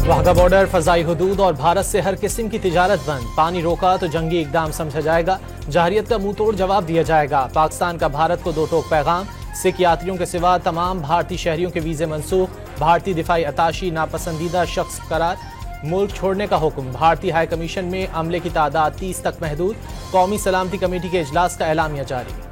Wagah border, फजाई हुदूद और भारत से हर किस्म की तिजारत बंद। पानी रोका तो जंगी इकदाम समझा जाएगा, जहरियत का मुंह तोड़ जवाब दिया जाएगा। पाकिस्तान का भारत को दो टोक पैगाम। सिख यात्रियों के सिवा तमाम भारतीय शहरियों के वीजे मनसूख। भारतीय दिफाई अताशी नापसंदीदा शख्स करार, मुल्क छोड़ने का हुक्म। भारतीय हाई कमीशन में अमले की तादाद 30 तक महदूद। कौमी सलामती कमेटी के इजलास का एलामिया जारी।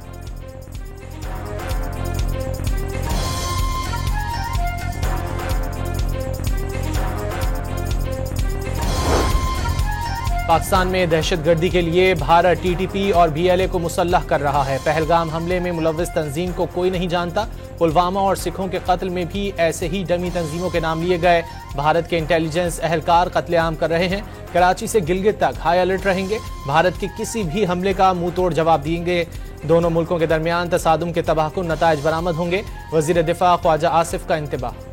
पाकिस्तान में दहशतगर्दी के लिए भारत टीटीपी और बीएलए को मुसल्लह कर रहा है। पहलगाम हमले में मुलव्विस तंजीम को कोई नहीं जानता। पुलवामा और सिखों के कत्ल में भी ऐसे ही डमी तंजीमों के नाम लिए गए। भारत के इंटेलिजेंस एहलकार कत्लेआम कर रहे हैं। कराची से गिलगित तक हाई अलर्ट रहेंगे। भारत के किसी भी हमले का मुंह तोड़ जवाब देंगे। दोनों मुल्कों के दरमियान तसादुम के तबाहकुन नताइज बरामद होंगे। वजीर दिफा ख्वाजा आसिफ का इंतबाह।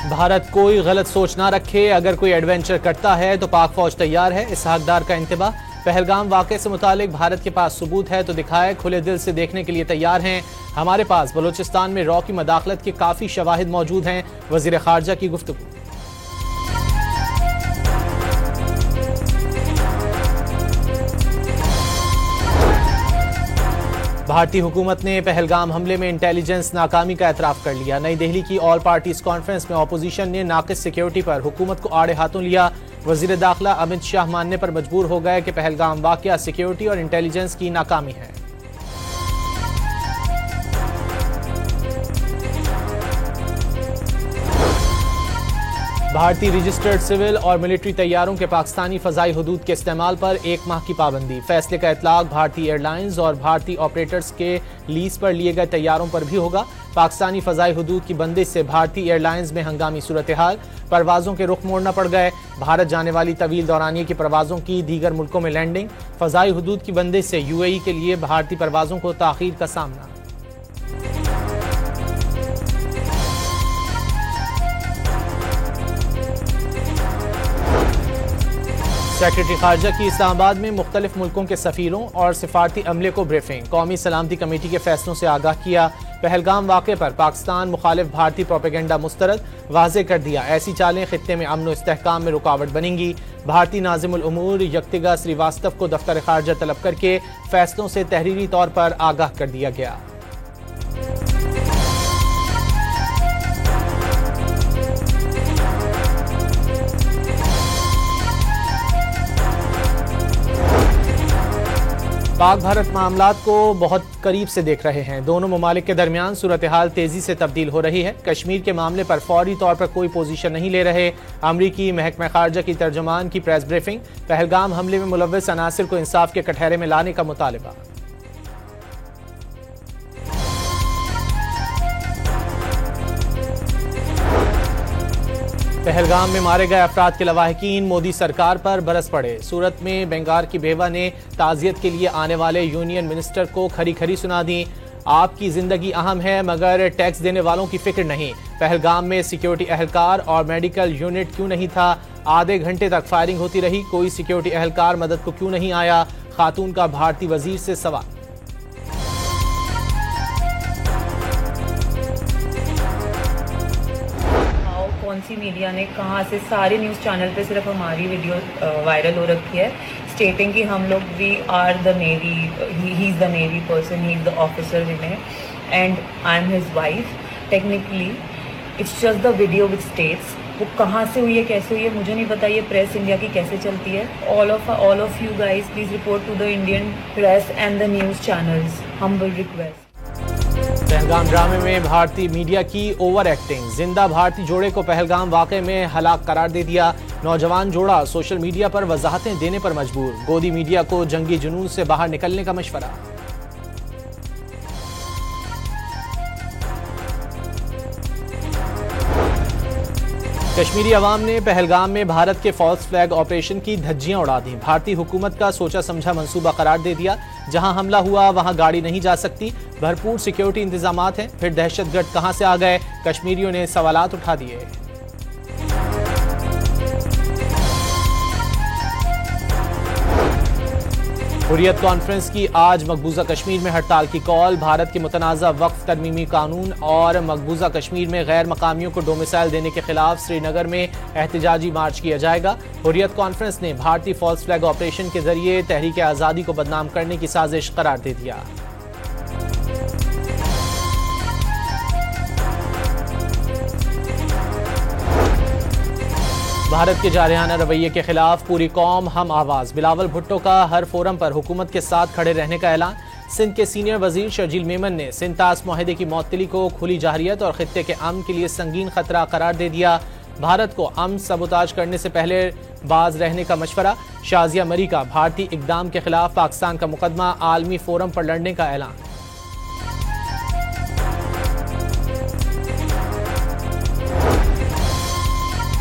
भारत कोई गलत सोच ना रखे, अगर कोई एडवेंचर करता है तो पाक फौज तैयार है। इसहाकदार का इंतबाह। पहलगाम वाक़े से मुतालिक भारत के पास सबूत है तो दिखाए, खुले दिल से देखने के लिए तैयार हैं। हमारे पास बलूचिस्तान में रॉ की मदाखलत के काफ़ी शवाहिद मौजूद हैं। वज़ीर ख़ारजा की गुफ्तगू। भारतीय हुकूमत ने पहलगाम हमले में इंटेलिजेंस नाकामी का एतराफ़ कर लिया। नई दिल्ली की ऑल पार्टीज कॉन्फ्रेंस में अपोजिशन ने नाक़िस सिक्योरिटी पर हुकूमत को आड़े हाथों लिया। वज़ीर दाखिला अमित शाह मानने पर मजबूर हो गए कि पहलगाम वाक़या सिक्योरिटी और इंटेलिजेंस की नाकामी है। भारतीय रजिस्टर्ड सिविल और मिलिट्री तैयारों के पाकिस्तानी फ़ज़ाई हुदूद के इस्तेमाल पर 1 माह की पाबंदी। फैसले का इतलाक भारतीय एयरलाइंस और भारतीय ऑपरेटर्स के लीज पर लिए गए तैयारों पर भी होगा। पाकिस्तानी फ़ज़ाई हुदूद की बंदिश से भारतीय एयरलाइंस में हंगामी सूरत हाल, परवाज़ों के रुख मोड़ना पड़ गए। भारत जाने वाली तवील दौरानिए की परवाज़ों की दीगर मुल्कों में लैंडिंग। फ़ज़ाई हुदूद की बंदिश से UAE के लिए भारतीय परवाज़ों को ताख़ीर का सामना। सेक्रेटरी खारजा की इस्लामाबाद में मुख्तलिफ मुल्कों के सफ़ीरों और सिफारती अमले को ब्रीफिंग। कौमी सलामती कमेटी के फैसलों से आगाह किया। पहलगाम वाक़े पर पाकिस्तान मुखालिफ भारतीय प्रोपेगेंडा मुस्तरद, वाज़े कर दिया ऐसी चालें खित्ते में अमन व इस्तेहकाम में रुकावट बनेंगी। भारतीय नाज़िमुल उमूर यक्तिगा श्रीवास्तव को दफ्तर खारजा तलब करके फैसलों से तहरीरी तौर पर आगाह कर दिया गया। पाक भारत मामलात को बहुत करीब से देख रहे हैं। दोनों ममालिक के दरमियान सूरत हाल तेजी से तब्दील हो रही है। कश्मीर के मामले पर फौरी तौर पर कोई पोजीशन नहीं ले रहे। अमरीकी महकमा खारजा की तर्जुमान की प्रेस ब्रीफिंग। पहलगाम हमले में मुलव्विस अनासिर को इंसाफ के कटहरे में लाने का मुतालिबा। पहलगाम में मारे गए अफराद के लवाहिकीन मोदी सरकार पर बरस पड़े। सूरत में बेंगार की बेवा ने ताज़ियत के लिए आने वाले यूनियन मिनिस्टर को खरी खरी सुना दी। आपकी जिंदगी अहम है मगर टैक्स देने वालों की फिक्र नहीं। पहलगाम में सिक्योरिटी एहलकार और मेडिकल यूनिट क्यों नहीं था? आधे घंटे तक फायरिंग होती रही, कोई सिक्योरिटी एहलकार मदद को क्यों नहीं आया? खातून का भारतीय वजीर से सवाल। कौन सी मीडिया ने कहाँ से, सारे न्यूज़ चैनल पे सिर्फ हमारी वीडियो वायरल हो रखी है स्टेटिंग कि हम लोग we are the navy, he is the navy person, he is the officer Vinay and I am his wife. Technically it's just the video which states. वो कहाँ से हुई है, कैसे हुई है मुझे नहीं पता। ये प्रेस इंडिया की कैसे चलती है। All of you guys please report to the Indian press and the news channels. Humble request. Pahalgam ड्रामे में भारतीय मीडिया की ओवर एक्टिंग। जिंदा भारतीय जोड़े को पहलगाम वाक़े में हलाक करार दे दिया। नौजवान जोड़ा सोशल मीडिया पर वजाहतें देने पर मजबूर। गोदी मीडिया को जंगी जुनून से बाहर निकलने का मशवरा। कश्मीरी अवाम ने पहलगाम में भारत के फॉल्स फ्लैग ऑपरेशन की धज्जियां उड़ा दी। भारतीय हुकूमत का सोचा समझा मंसूबा करार दे दिया। जहां हमला हुआ वहां गाड़ी नहीं जा सकती। भरपूर सिक्योरिटी इंतजामात हैं। फिर दहशतगर्द कहां से आ गए? कश्मीरियों ने सवालात उठा दिए। हुर्रियत कॉन्फ्रेंस की आज मकबूजा कश्मीर में हड़ताल की कॉल। भारत के मुतनाज़ा वक्फ तरमीमी कानून और मकबूजा कश्मीर में गैर मकामियों को डोमिसाइल देने के खिलाफ श्रीनगर में एहतजाजी मार्च किया जाएगा। हुर्रियत कॉन्फ्रेंस ने भारतीय फॉल्स फ्लैग ऑपरेशन के जरिए तहरीक आज़ादी को बदनाम करने की साजिश करार दे दिया। भारत के जारहाना रवैये के खिलाफ पूरी कौम हम आवाज। बिलावल भुट्टो का हर फोरम पर हुकूमत के साथ खड़े रहने का ऐलान। सिंध के सीनियर वजीर शर्जील मेमन ने सिंध तास मुआहदे की मअतली को खुली जाहिरियत और खित्ते के अमन के लिए संगीन खतरा करार दे दिया। भारत को अमन सबोताज करने से पहले बाज रहने का मशवरा। शाजिया मरी का भारतीय इकदाम के खिलाफ पाकिस्तान का मुकदमा आलमी फोरम पर लड़ने का ऐलान।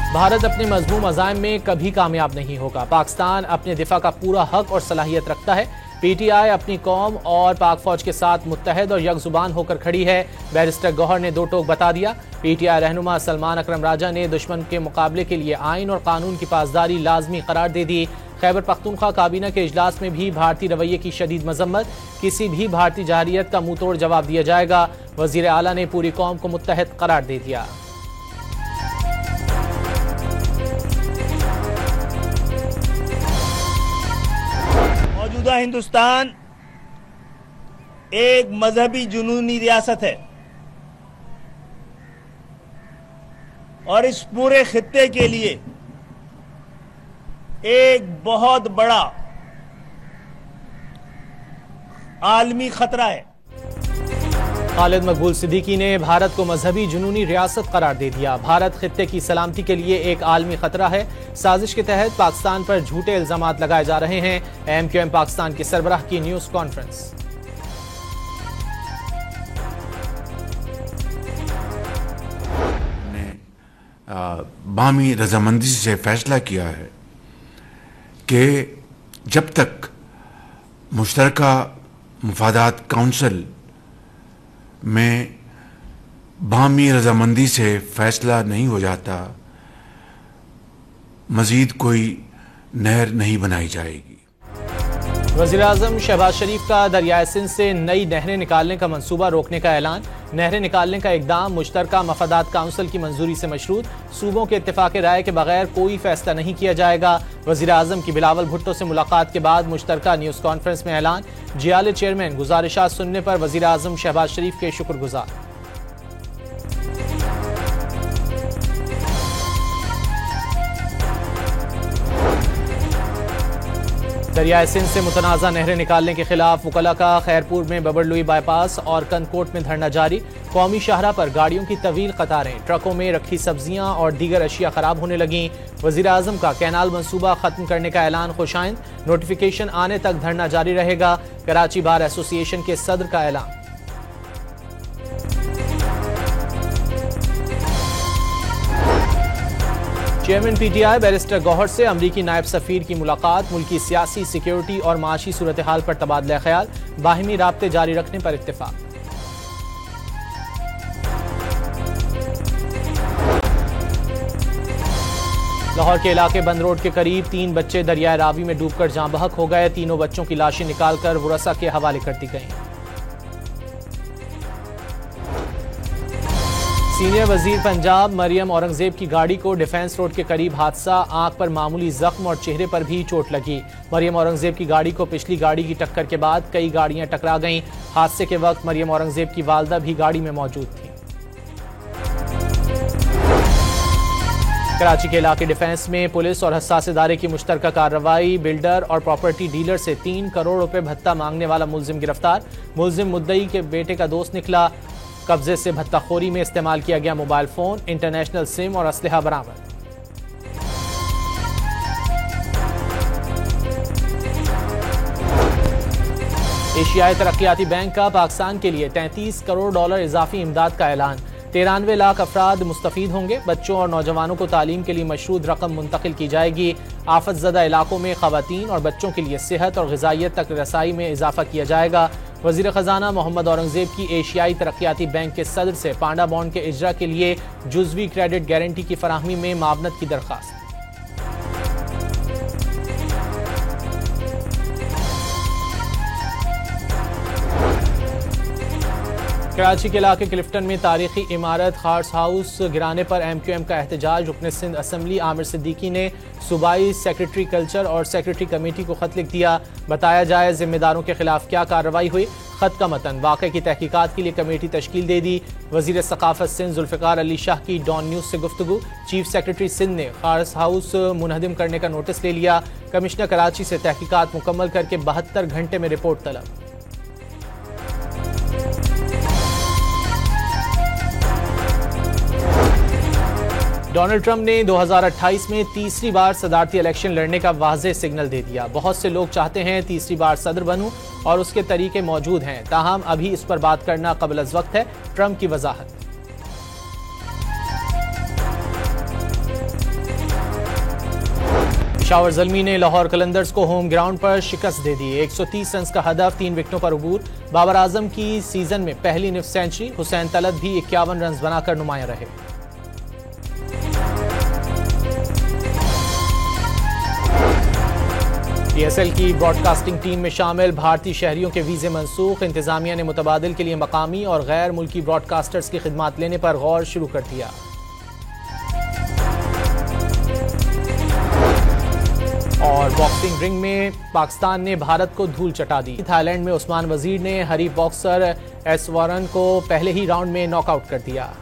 भारत अपने मजमूम अज़ाइम में कभी कामयाब नहीं होगा। पाकिस्तान अपने दिफा का पूरा हक और सलाहियत रखता है। पीटीआई अपनी कौम और पाक फौज के साथ मुत्तहद और यकजुबान होकर खड़ी है। बैरिस्टर गौहर ने दो टोक बता दिया। पीटीआई रहनुमा सलमान अकरम राजा ने दुश्मन के मुकाबले के लिए आइन और कानून की पासदारी लाजमी करार दे दी। खैबर पख्तूनख्वा काबीना के इजलास में भी भारतीय रवैये की शदीद मजम्मत। किसी भी भारतीय जाहिरियत का मुंह तोड़ जवाब दिया जाएगा। वजीर आला ने पूरी कौम को मुत्तहद करार दे दिया। मौजूदा हिंदुस्तान एक मजहबी जुनूनी रियासत है और इस पूरे खित्ते के लिए एक बहुत बड़ा आलमी खतरा है। खालिद मकबूल सिद्दीकी ने भारत को मजहबी जुनूनी रियासत करार दे दिया। भारत खित्ते की सलामती के लिए एक आलमी खतरा है। साजिश के तहत पाकिस्तान पर झूठे इल्जामात लगाए जा रहे हैं। एमक्यूएम पाकिस्तान के सरबराह की न्यूज कॉन्फ्रेंस। ने बामी रजामंदी से फैसला किया है कि जब तक मुश्तरका मुफादात काउंसिल में बामी रजामंदी से फैसला नहीं हो जाता, मजीद कोई नहर नहीं बनाई जाएगी। वज़ीर आज़म शहबाज शरीफ का दरियाए सिंध से नई नहरें निकालने का मंसूबा रोकने का ऐलान। नहरें निकालने का इकदाम मुश्तरका मफादात काउंसिल की मंजूरी से मशरूत। सूबों के इत्तेफाक राय के बगैर कोई फैसला नहीं किया जाएगा। वज़ीर आज़म की बिलावल भुट्टो से मुलाकात के बाद मुश्तरका न्यूज़ कॉन्फ्रेंस में ऐलान। जियाले चेयरमैन गुजारिशात सुनने पर वज़ीर आज़म शहबाज शरीफ के शुक्रगुजार। दरियाए सिंध से मुतनाज़ा नहरें निकालने के खिलाफ वकला का खैरपुर में बबरलुई बाईपास और कनकोट में धरना जारी। कौमी शाहरा पर गाड़ियों की तवील कतारें, ट्रकों में रखी सब्जियां और दीगर अशिया खराब होने लगीं। वज़ीर आज़म का कैनाल मंसूबा खत्म करने का ऐलान खुशाइंद। नोटिफिकेशन आने तक धरना जारी रहेगा। कराची बार एसोसिएशन के सदर का ऐलान। चेयरमैन पीटीआई बैरिस्टर गौहर से अमरीकी नायब सफीर की मुलाकात। मुल्की सियासी, सिक्योरिटी और माशी सूरत हाल पर तबादला ख्याल। बाहिमी राब्ते जारी रखने पर इत्तेफाक। लाहौर के इलाके बंद रोड के करीब 3 बच्चे दरियाए रावी में डूबकर जाँ बहक हो गए। तीनों बच्चों की लाशें निकालकर वुरसा के हवाले कर दी गईं। सीनियर वजीर पंजाब मरियम औरंगजेब की गाड़ी को डिफेंस रोड के करीब हादसा। आंख पर मामूली जख्म और चेहरे पर भी चोट लगी। मरियम औरंगजेब की गाड़ी को पिछली गाड़ी की टक्कर के बाद कई गाड़ियां टकरा गईं। हादसे के वक्त मरियम औरंगजेब की वालदा भी गाड़ी में मौजूद थी। कराची के इलाके डिफेंस में पुलिस और हसास इदारे की मुश्तरका कार्रवाई। बिल्डर और प्रॉपर्टी डीलर से 3 करोड़ रुपए भत्ता मांगने वाला मुलजिम गिरफ्तार। मुलजिम मुद्दई के बेटे का दोस्त निकला। कब्जे से भत्ताखोरी में इस्तेमाल किया गया मोबाइल फोन, इंटरनेशनल सिम और असलहा बरामद। एशियाई तरक्याती बैंक का पाकिस्तान के लिए $33 करोड़ इजाफी इमदाद का ऐलान। 93 लाख अफराद मुस्तफीद होंगे। बच्चों और नौजवानों को तालीम के लिए मशरूद रकम मुंतकिल की जाएगी। आफत ज़दा इलाकों में खवातीन और बच्चों के लिए सेहत और ग़िज़ाइयत तक रसाई में इजाफा किया जाएगा। वज़ीर ख़जाना मोहम्मद औरंगज़ेब की एशियाई तरक्याती बैंक के सदर से पांडा बॉन्ड के इजरा के लिए जुज़वी क्रेडिट गारंटी की फराहमी में मावनत की दरख्वास्त। कराची के इलाके क्लिफ्टन में तारीखी इमारत खार्स हाउस गिराने पर MQM का एहतजाज। रुकन सिंध असम्बली आमिर सिद्दीकी ने सूबाई सेक्रेटरी कल्चर और सेक्रेटरी कमेटी को खत लिख दिया। बताया जाए जिम्मेदारों के खिलाफ क्या कार्रवाई हुई। खत का मतन, वाक़े की तहकीकात के लिए कमेटी तश्कील दे दी। वज़ीर सकाफत सिंध जुल्फ़िकार अली शाह की डॉन न्यूज़ से गुफ्तगू। चीफ सेक्रेटरी सिंध ने खार्स हाउस मुनहदिम करने का नोटिस ले लिया। कमिश्नर कराची से तहकीकात मुकम्मल करके 72 घंटे में रिपोर्ट तलब। डोनाल्ड ट्रंप ने 2028 में तीसरी बार सदारती इलेक्शन लड़ने का वाज़ेह सिग्नल दे दिया। बहुत से लोग चाहते हैं तीसरी बार सदर बनूं और उसके तरीके मौजूद हैं, ताहम अभी इस पर बात करना कबल अज़ वक्त है। ट्रंप की वजाहत। पेशावर ज़ल्मी ने लाहौर कलंदर्स को होम ग्राउंड पर शिकस्त दे दी। 130 रन का हदफ, 3 विकेटों पर अबूर। बाबर आजम की सीजन में पहली निफ सेंचुरी। हुसैन तलत भी 51 रन बनाकर नुमाया रहे। PSL की ब्रॉडकास्टिंग टीम में शामिल भारतीय शहरियों के वीज़े मनसूख। इंतजामिया ने मुतबादिल के लिए मकामी और गैर मुल्की ब्रॉडकास्टर्स की खिदमात लेने पर गौर शुरू कर दिया। और बॉक्सिंग रिंग में पाकिस्तान ने भारत को धूल चटा दी। थाईलैंड में उस्मान वजीर ने हरीफ बॉक्सर एस वॉरन को पहले ही राउंड में नॉकआउट कर दिया।